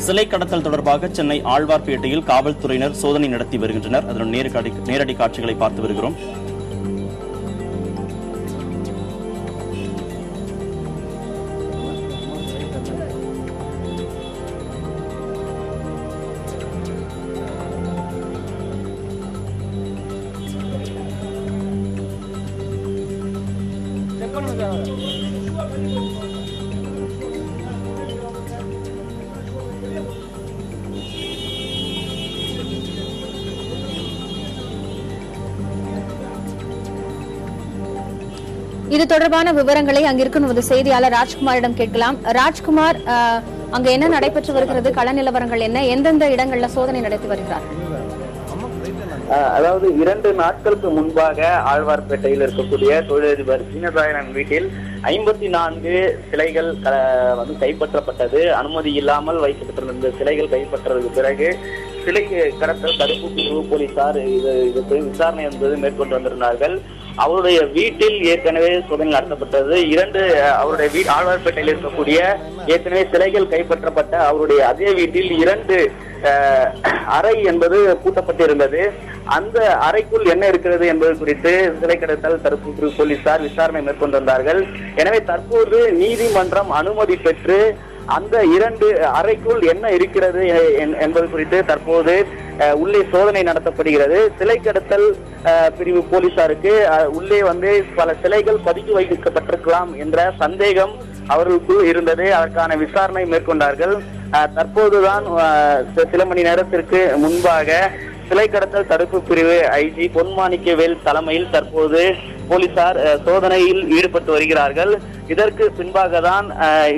சிலை கடத்தல் தொடர்பாக சென்னை ஆழ்வார்பேட்டையில் காவல்துறையினர் சோதனை நடத்தி வருகின்றனர். அதன் நேரடி காட்சிகளை பார்த்து வருகிறோம். இது தொடர்பான விவரங்களை அங்கிருக்கும் நமது செய்தியாளர் ராஜ்குமாரிடம் கேட்கலாம். ராஜ்குமார், அங்க என்ன நடைபெற்று வருகிறது, கள நிலவரங்கள் என்ன, எந்தெந்த இடங்கள்ல சோதனை நடத்தி வருகிறார்கள்? அதாவது 2 நாட்களுக்கு முன்பாக ஆழ்வார்பேட்டையில் இருக்கக்கூடிய தொழிலதிபர் சீனதாயன் வீட்டில் 54 சிலைகள் கைப்பற்றப்பட்டது. அனுமதி இல்லாமல் வைக்கப்பட்டிருந்த சிலைகள் கைப்பற்றதுக்கு பிறகு சிலை கடத்தல் தடுப்பு பிரிவு போலீசார் இதுக்கு விசாரணை என்பது மேற்கொண்டு வந்திருந்தார்கள். அவருடைய வீட்டில் ஏற்கனவே சோதனை நடத்தப்பட்டது. அவருடைய ஆழ்வார்பேட்டையில் இருக்கக்கூடிய ஏற்கனவே சிலைகள் கைப்பற்றப்பட்ட அவருடைய அதே வீட்டில் 2 அறை என்பது பூட்டப்பட்டிருந்தது. அந்த அறைக்குள் என்ன இருக்கிறது என்பது குறித்து சிலை கடத்தல் தடுப்பு பிரிவு போலீசார் விசாரணை மேற்கொண்டு வந்தார்கள். எனவே தற்போது நீதிமன்றம் அனுமதி பெற்று அந்த 2 அறைக்குள் என்ன இருக்கிறது என்பது குறித்து தற்போது உள்ளே சோதனை நடத்தப்படுகிறது. சிலை கடத்தல் பிரிவு போலீசாருக்கு உள்ளே பல சிலைகள் பதுக்கி வைக்கப்பட்டிருக்கலாம் என்ற சந்தேகம் அவர்களுக்குள் இருந்தது. அதற்கான விசாரணை மேற்கொண்டார்கள். தற்போதுதான் சில மணி நேரத்திற்கு முன்பாக சிலை கடத்தல் தடுப்பு பிரிவு ஐஜி பொன்மாணிக்கவேல் தலைமையில் தற்போது போலீசார் சோதனையில் ஈடுபட்டு வருகிறார்கள். இதற்கு பின்பாக தான்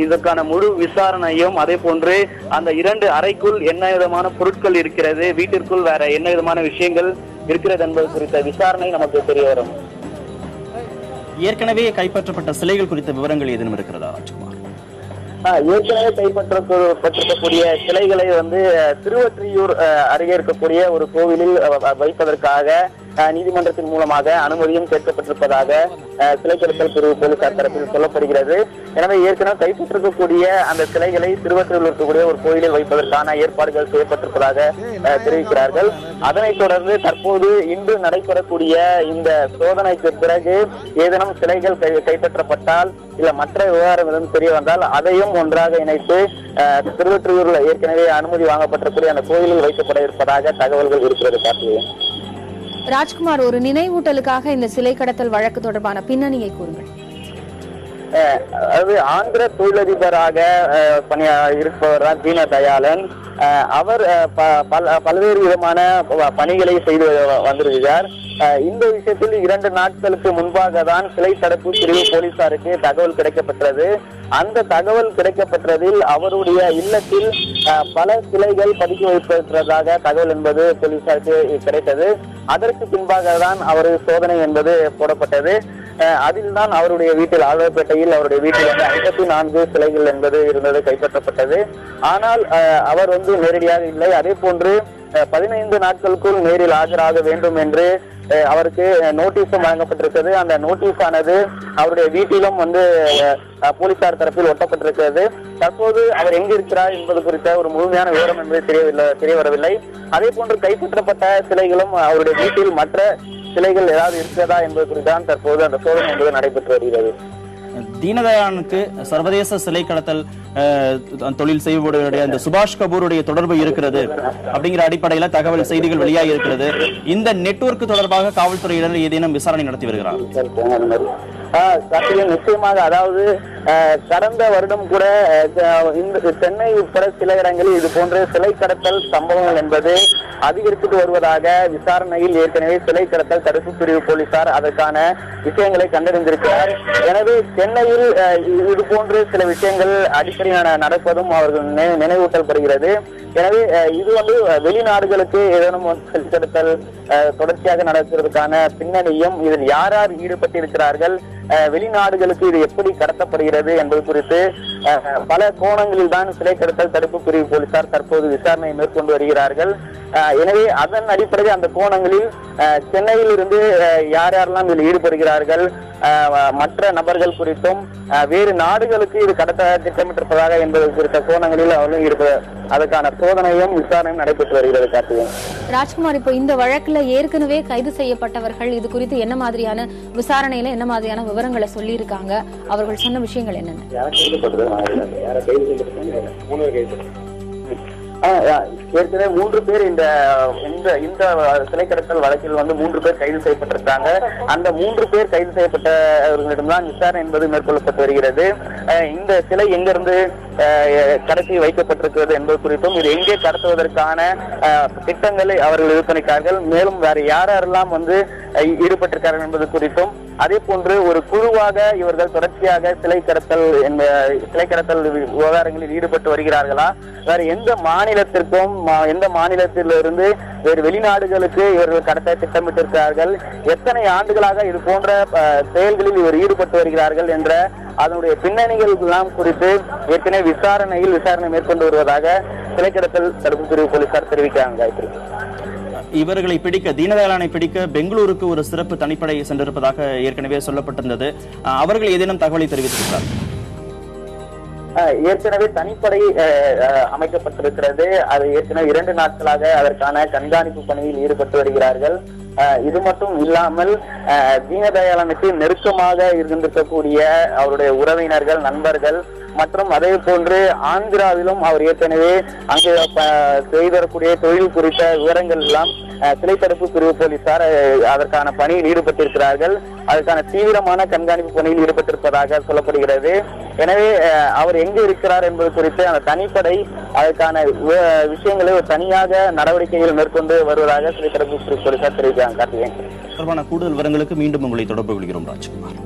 இதற்கான முழு விசாரணையும், அதே போன்று அந்த 2 அறைக்குள் என்ன விதமான பொருட்கள் இருக்கிறது, வீட்டிற்குள் வேற என்ன விதமான விஷயங்கள் இருக்கிறது என்பது குறித்த விசாரணை நமக்கு தெரிய வரும். ஏற்கனவே கைப்பற்றப்பட்ட சிலைகள் குறித்த விவரங்கள் ஏதேனும் இருக்கிறதா ராஜ்குமார்? ஏற்கனவே கைப்பற்றப்பட்டிருக்கக்கூடிய சிலைகளை திருவொற்றியூர் அருகே இருக்கக்கூடிய ஒரு கோவிலில் வைப்பதற்காக நீதிமன்றத்தின் மூலமாக அனுமதியும் கேட்கப்பட்டிருப்பதாக சிலை கடத்தல் பிரிவு போலீசார் தரப்பில் சொல்லப்படுகிறது. எனவே ஏற்கனவே கைப்பற்றிருக்கக்கூடிய அந்த சிலைகளை திருவொற்றியூரில் இருக்கக்கூடிய ஒரு கோயிலில் வைப்பதற்கான ஏற்பாடுகள் செய்யப்பட்டிருப்பதாக தெரிவிக்கிறார்கள். அதனைத் தொடர்ந்து தற்போது இன்று நடைபெறக்கூடிய இந்த சோதனைக்கு பிறகு ஏதேனும் சிலைகள் கைப்பற்றப்பட்டால் இல்ல மற்ற விவகாரம் எதுவும் தெரிய வந்தால் அதையும் ஒன்றாக இணைத்து திருவொற்றியூரில் ஏற்கனவே அனுமதி வாங்கப்பட்டிருக்கூடிய அந்த கோயிலில் வைக்கப்பட இருப்பதாக தகவல்கள் இருக்கிறது. பார்க்கிறேன். ராஜ்குமார், ஒரு நினைவூட்டலுக்காக இந்த சிலை கடத்தல் வழக்கு தொடர்பான பின்னணியை கூறுங்கள். அதாவது ஆந்திர தொழிலதிபராக இருப்பவர் தான் தீனதயாளன். அவர் பல்வேறு விதமான பணிகளை செய்து வந்திருக்கிறார். இந்த விஷயத்தில் 2 நாட்களுக்கு முன்பாக தான் சிலை தடுப்பு பிரிவு போலீசாருக்கு தகவல் கிடைக்கப்பட்டது. அந்த தகவல் கிடைக்கப்பட்டதில் அவருடைய இல்லத்தில் பல சிலைகள் பதுக்கி வைப்பதாக தகவல் என்பது போலீசாருக்கு கிடைத்தது. அதற்கு பின்பாக தான் அவர் சோதனை என்பது போடப்பட்டது. அதில் தான் அவருடைய வீட்டில் ஆழ்வார்பேட்டையில் அவருடைய வீட்டில் 54 சிலைகள் என்பது இருந்தது கைப்பற்றப்பட்டது. ஆனால் அவர் நேரடியாக இல்லை. அதே போன்று 15 நாட்களுக்குள் நேரில் ஆஜராக வேண்டும் என்று அவருக்கு நோட்டீஸும் வழங்கப்பட்டிருக்கிறது. அந்த நோட்டீஸ் ஆனது அவருடைய வீட்டிலும் போலீசார் தரப்பில் ஒட்டப்பட்டிருக்கிறது. தற்போது அவர் எங்கு இருக்கிறார் என்பது குறித்த ஒரு முழுமையான விவரம் என்பது தெரிய வரவில்லை. அதே போன்று கைப்பற்றப்பட்ட சிலைகளும் அவருடைய வீட்டில் மற்ற சிலைகள் ஏதாவது இருக்கிறதா என்பது குறித்தான் தற்போது அந்த சோதனை என்பது நடைபெற்று வருகிறது. தீனதயாளனுக்கு சர்வதேச சிலை கடத்தல் தொழில் செய்வடைய இந்த சுபாஷ் கபூருடைய தொடர்பு இருக்கிறது அப்படிங்கிற அடிப்படையில தகவல் செய்திகள் வெளியாகி இருக்கிறது. இந்த நெட்வொர்க் தொடர்பாக காவல்துறையினர் ஏதேனும் விசாரணை நடத்தி வருகிறார்? நிச்சயமாக. அதாவது கடந்த வருடம் கூட சென்னை உட்பட சில இடங்களில் இது போன்ற சிலை கடத்தல் சம்பவங்கள் என்பது அதிகரித்து வருவதாக விசாரணையில் ஏற்கனவே சிலை கடத்தல் தடுப்பு பிரிவு போலீசார் அதற்கான விஷயங்களை கண்டறிந்திருக்கிறார். எனவே சென்னையில் இது போன்று சில விஷயங்கள் அடிக்கடி நடப்பதும் அவர்கள் நினைவூட்டல் படுகிறது. எனவே இது வெளிநாடுகளுக்கு ஏதேனும் சிலை கடத்தல் தொடர்ச்சியாக நடக்கிறதுக்கான பின்னணியும் இதில் யார் யார் ஈடுபட்டிருக்கிறார்கள், வெளிநாடுகளுக்கு இது எப்படி கடத்தப்படுகிறது என்பது குறித்து பல கோணங்களில் தான் சிலை கடத்தல் தடுப்பு பிரிவு போலீசார் தற்போது விசாரணை மேற்கொண்டு வருகிறார்கள். எனவே அதன் அடிப்படையில் அந்த கோணங்களில் சென்னையில் இருந்து யார் யாரெல்லாம் இதில் ஈடுபடுகிறார்கள், மற்ற நபர்கள் குறித்தும் வேறு நாடுகளுக்கு இது கடத்த திட்டமிட்டிருப்பதாக என்பது குறித்த கோணங்களில் அவர்களும் இருப்பது, அதற்கான சோதனையும் விசாரணையும் நடைபெற்று வருகிறது. கார்த்திகேயன். ராஜ்குமார், இப்போ இந்த வழக்குல ஏற்கனவே கைது செய்யப்பட்டவர்கள் இது குறித்து என்ன மாதிரியான விசாரணையில என்ன மாதிரியான விவரங்களை சொல்லி இருக்காங்க, அவர்கள் சொன்ன விஷயங்கள் என்னென்ன? ஏற்கனவே 3 பேர் இந்த சிலை கடத்தல் வழக்கில் 3 பேர் கைது செய்யப்பட்டிருக்காங்க. அந்த 3 பேர் கைது செய்யப்பட்டவர்களிடம்தான் விசாரணை என்பது மேற்கொள்ளப்பட்டு வருகிறது. இந்த சிலை எங்கிருந்து கடத்தி வைக்கப்பட்டிருக்கிறது என்பது குறித்தும், இது எங்கே கடத்துவதற்கான திட்டங்களை அவர்கள் விற்பனைக்கார்கள், மேலும் வேற யாரெல்லாம் ஈடுபட்டிருக்கார்கள் என்பது குறித்தும், அதே போன்று ஒரு குழுவாக இவர்கள் தொடர்ச்சியாக சிலை கடத்தல் விவகாரங்களில் ஈடுபட்டு வருகிறார்களா, வேற எந்த மாநிலத்திற்கும் எந்த மாநிலத்திலிருந்து வேறு வெளிநாடுகளுக்கு இவர்கள் கடத்த திட்டமிட்டிருக்கிறார்கள், எத்தனை ஆண்டுகளாக இது போன்ற செயல்களில் இவர் ஈடுபட்டு வருகிறார்கள் என்ற அதனுடைய பின்னணிகள் எல்லாம் குறித்து ஏற்கனவே விசாரணை மேற்கொண்டு வருவதாக சிலை கடத்தல் தடுப்பு பிரிவு போலீசார் தெரிவிக்கிறாங்க. இவர்களை பிடிக்க, தீனதயாளனை பிடிக்க பெங்களூருக்கு ஒரு சிறப்பு தனிப்படை சென்றிருப்பதாக ஏற்கனவே சொல்லப்பட்டிருந்தது. அவர்கள் ஏதேனும் தகவலை தெரிவித்திருக்கிறார்? ஏற்கனவே தனிப்படை அமைக்கப்பட்டிருக்கிறது. அது ஏற்கனவே 2 நாட்களாக அதற்கான கண்காணிப்பு பணியில் ஈடுபட்டு வருகிறார்கள். இது மட்டும் இல்லாமல் தீனதயாளனுக்கு நெருக்கமாக இருந்திருக்கக்கூடிய அவருடைய உறவினர்கள், நண்பர்கள் மற்றும் அதே போன்று ஆந்திராவிலும் அவர் ஏற்கனவே அங்கு செய்து வரக்கூடிய தொழில் குறித்த விவரங்கள் எல்லாம் சிலை தடுப்பு பிரிவு போலீசார் அதற்கான பணியில் ஈடுபட்டிருக்கிறார்கள். அதற்கான தீவிரமான கண்காணிப்பு பணியில் ஈடுபட்டிருப்பதாக சொல்லப்படுகிறது. எனவே அவர் எங்கு இருக்கிறார் என்பது குறித்து அந்த தனிப்படை அதற்கான விஷயங்களை ஒரு தனியாக நடவடிக்கைகள் மேற்கொண்டு வருவதாக சிலை தடுப்பு பிரிவு போலீசார் தெரிவிக்கிறாங்க. தொடர்பான கூடுதல் விவரங்களுக்கு மீண்டும் உங்களை தொடர்பு கொள்கிறோம் ராஜ்குமார்.